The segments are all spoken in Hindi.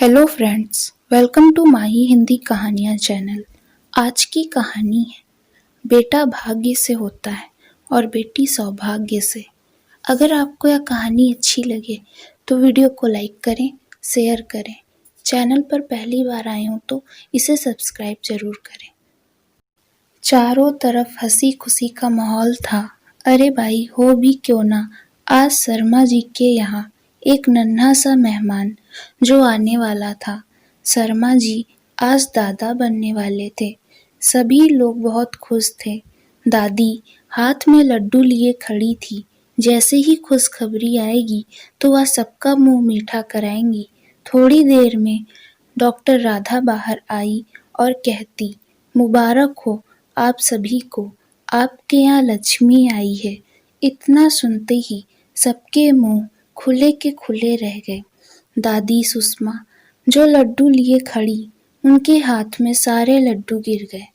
हेलो फ्रेंड्स, वेलकम टू माही हिंदी कहानियाँ चैनल। आज की कहानी है बेटा भाग्य से होता है और बेटी सौभाग्य से। अगर आपको यह कहानी अच्छी लगे तो वीडियो को लाइक करें, शेयर करें। चैनल पर पहली बार आए हो तो इसे सब्सक्राइब जरूर करें। चारों तरफ हंसी खुशी का माहौल था। अरे भाई हो भी क्यों ना, आज शर्मा जी के यहाँ एक नन्हा सा मेहमान जो आने वाला था। शर्मा जी आज दादा बनने वाले थे। सभी लोग बहुत खुश थे। दादी हाथ में लड्डू लिए खड़ी थी। जैसे ही खुशखबरी आएगी तो वह सबका मुंह मीठा कराएंगी। थोड़ी देर में डॉक्टर राधा बाहर आई और कहती, मुबारक हो आप सभी को, आपके यहाँ लक्ष्मी आई है। इतना सुनते ही सबके मुंह खुले के खुले रह गए। दादी सुषमा जो लड्डू लिए खड़ी, उनके हाथ में सारे लड्डू गिर गए।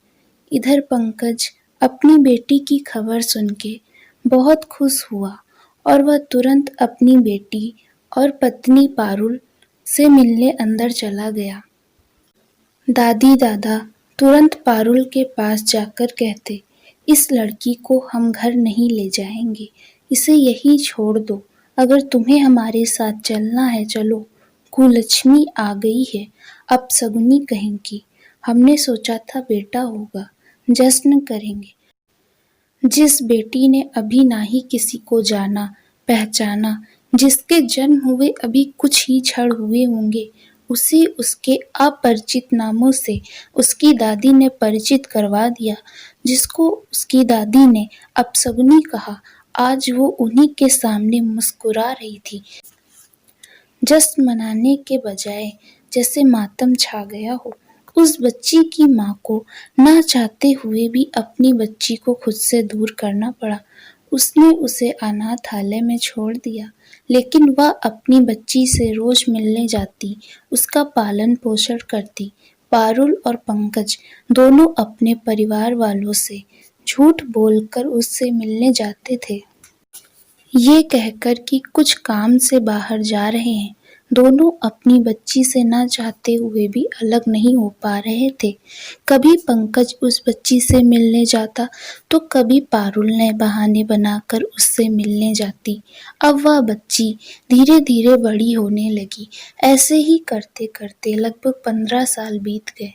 इधर पंकज अपनी बेटी की खबर सुन के बहुत खुश हुआ और वह तुरंत अपनी बेटी और पत्नी पारुल से मिलने अंदर चला गया। दादी दादा तुरंत पारुल के पास जाकर कहते, इस लड़की को हम घर नहीं ले जाएंगे, इसे यहीं छोड़ दो। अगर तुम्हें हमारे साथ चलना है चलो, कुलक्ष्मी आ गई है, अब सगुनी कहेंगी। हमने सोचा था बेटा होगा, जश्न करेंगे। जिस बेटी ने अभी ना ही किसी को जाना पहचाना, जिसके जन्म हुए अभी कुछ ही क्षण हुए होंगे, उसे उसके अपरिचित नामों से उसकी दादी ने परिचित करवा दिया। जिसको उसकी दादी ने अपशगुनी कहा, आज वो उन्हीं के सामने मुस्कुरा रही थी। जश्न मनाने के बजाय जैसे मातम छा गया हो। उस बच्ची की माँ को ना चाहते हुए भी अपनी बच्ची को खुद से दूर करना पड़ा। उसने उसे अनाथालय में छोड़ दिया, लेकिन वह अपनी बच्ची से रोज मिलने जाती, उसका पालन पोषण करती। पारुल और पंकज दोनों अपने परिवार वालों से झूठ बोलकर उससे मिलने जाते थे, ये कहकर कि कुछ काम से बाहर जा रहे हैं। दोनों अपनी बच्ची से ना चाहते हुए भी अलग नहीं हो पा रहे थे। कभी पंकज उस बच्ची से मिलने जाता तो कभी पारुल ने बहाने बनाकर उससे मिलने जाती। अब वह बच्ची धीरे धीरे बड़ी होने लगी। ऐसे ही करते करते लगभग 15 साल बीत गए।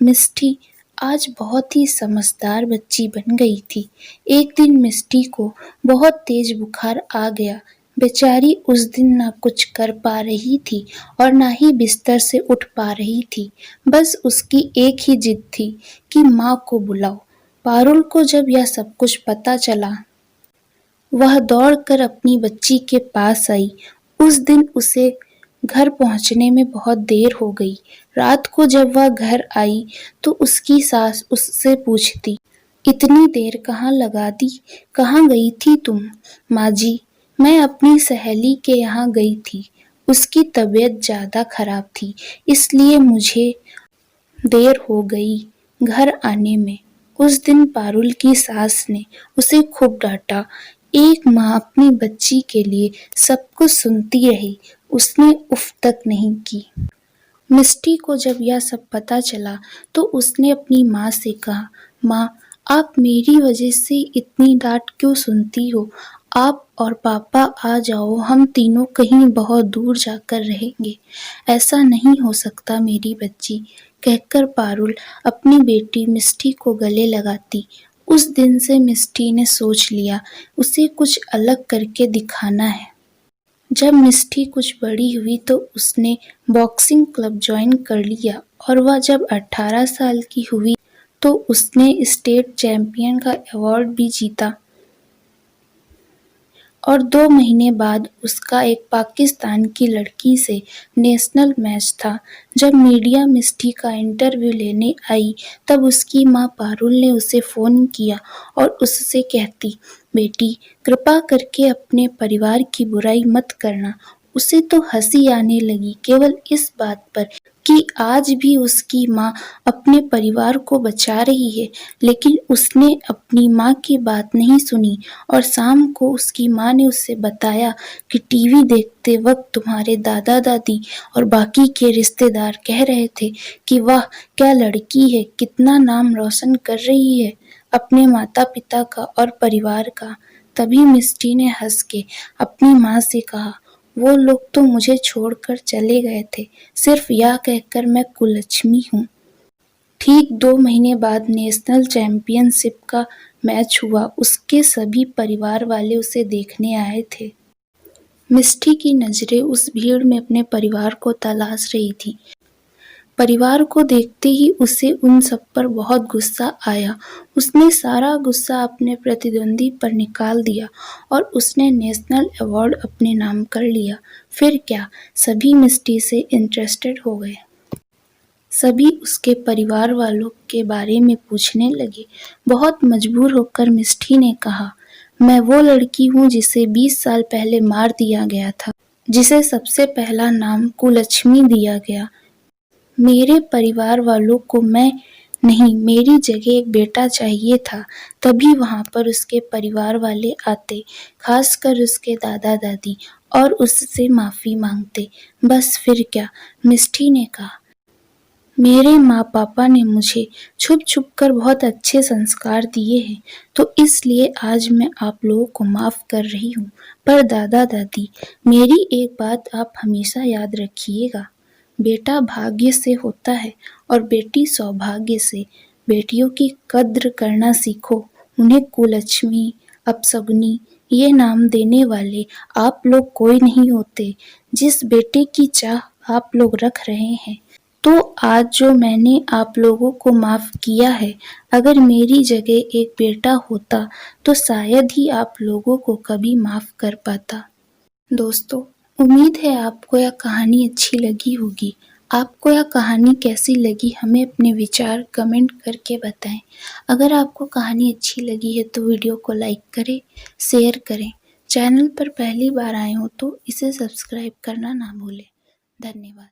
मिष्टी आज बहुत ही समझदार बच्ची बन गई थी। एक दिन मिष्टी को बहुत तेज बुखार आ गया। बेचारी उस दिन ना कुछ कर पा रही थी और ना ही बिस्तर से उठ पा रही थी। बस उसकी एक ही जिद थी कि माँ को बुलाओ। पारुल को जब यह सब कुछ पता चला, वह दौड़कर अपनी बच्ची के पास आई। उस दिन उसे घर पहुंचने में बहुत देर हो गई। रात को जब वह घर आई तो उसकी सास उससे पूछती, इतनी देर कहाँ लगा दी, कहाँ गई थी तुम? माँ जी, मैं अपनी सहेली के यहाँ गई थी। उसकी तबीयत ज्यादा खराब थी, इसलिए मुझे देर हो गई घर आने में। उस दिन पारुल की सास ने उसे खूब डांटा। एक माँ अपनी बच्ची के लिए सब कुछ सुनती रही, उसने उफ तक नहीं की। मिष्टी को जब यह सब पता चला तो उसने अपनी माँ से कहा, माँ आप मेरी वजह से इतनी डांट क्यों सुनती हो? आप और पापा आ जाओ, हम तीनों कहीं बहुत दूर जाकर रहेंगे। ऐसा नहीं हो सकता मेरी बच्ची, कहकर पारुल अपनी बेटी मिष्टी को गले लगाती। उस दिन से मिष्टी ने सोच लिया, उसे कुछ अलग करके दिखाना है। जब मिष्टी कुछ बड़ी हुई तो उसने बॉक्सिंग क्लब ज्वाइन कर लिया और वह जब 18 साल की हुई तो उसने स्टेट चैंपियन का अवार्ड भी जीता। और 2 महीने बाद उसका एक पाकिस्तान की लड़की से नेशनल मैच था। जब मीडिया मिष्टी का इंटरव्यू लेने आई तब उसकी माँ पारुल ने उसे फ़ोन किया और उससे कहती, बेटी कृपा करके अपने परिवार की बुराई मत करना। उसे तो हंसी आने लगी केवल इस बात पर कि आज भी उसकी माँ अपने परिवार को बचा रही है, लेकिन उसने अपनी माँ की बात नहीं सुनी और शाम को उसकी माँ ने उसे बताया कि टीवी देखते वक्त तुम्हारे दादा दादी और बाकी के रिश्तेदार कह रहे थे कि वाह क्या लड़की है, कितना नाम रोशन कर रही है अपने माता पिता का और परिवार का। तभी मिष्टी ने हंस के अपनी माँ से कहा, वो लोग तो मुझे छोड़कर चले गए थे, सिर्फ यह कहकर मैं कुलक्ष्मी हूँ। ठीक 2 महीने बाद नेशनल चैंपियनशिप का मैच हुआ। उसके सभी परिवार वाले उसे देखने आए थे। मिष्टी की नजरें उस भीड़ में अपने परिवार को तलाश रही थी। परिवार को देखते ही उसे उन सब पर बहुत गुस्सा आया। उसने सारा गुस्सा अपने प्रतिद्वंदी पर निकाल दिया और उसने नेशनल अवार्ड अपने नाम कर लिया। फिर क्या, सभी मिष्टी से इंटरेस्टेड हो गए। सभी उसके परिवार वालों के बारे में पूछने लगे। बहुत मजबूर होकर मिष्टी ने कहा, मैं वो लड़की हूँ जिसे 20 साल पहले मार दिया गया था, जिसे सबसे पहला नाम कुलक्ष्मी दिया गया। मेरे परिवार वालों को मैं नहीं, मेरी जगह एक बेटा चाहिए था। तभी वहां पर उसके परिवार वाले आते, खासकर उसके दादा दादी, और उससे माफी मांगते। बस फिर क्या, मिष्टी ने कहा, मेरे माँ पापा ने मुझे छुप छुप कर बहुत अच्छे संस्कार दिए हैं, तो इसलिए आज मैं आप लोगों को माफ कर रही हूँ। पर दादा दादी, मेरी एक बात आप हमेशा याद रखिएगा, बेटा भाग्य से होता है और बेटी सौभाग्य से। बेटियों की कद्र करना सीखो, उन्हें कुलक्ष्मी, अपशगुनी ये नाम देने वाले आप लोग कोई नहीं होते। जिस बेटे की चाह आप लोग रख रहे हैं, तो आज जो मैंने आप लोगों को माफ किया है, अगर मेरी जगह एक बेटा होता तो शायद ही आप लोगों को कभी माफ कर पाता। दोस्तों, उम्मीद है आपको यह कहानी अच्छी लगी होगी। आपको यह कहानी कैसी लगी हमें अपने विचार कमेंट करके बताएं। अगर आपको कहानी अच्छी लगी है तो वीडियो को लाइक करें, शेयर करें। चैनल पर पहली बार आए हो तो इसे सब्सक्राइब करना ना भूलें। धन्यवाद।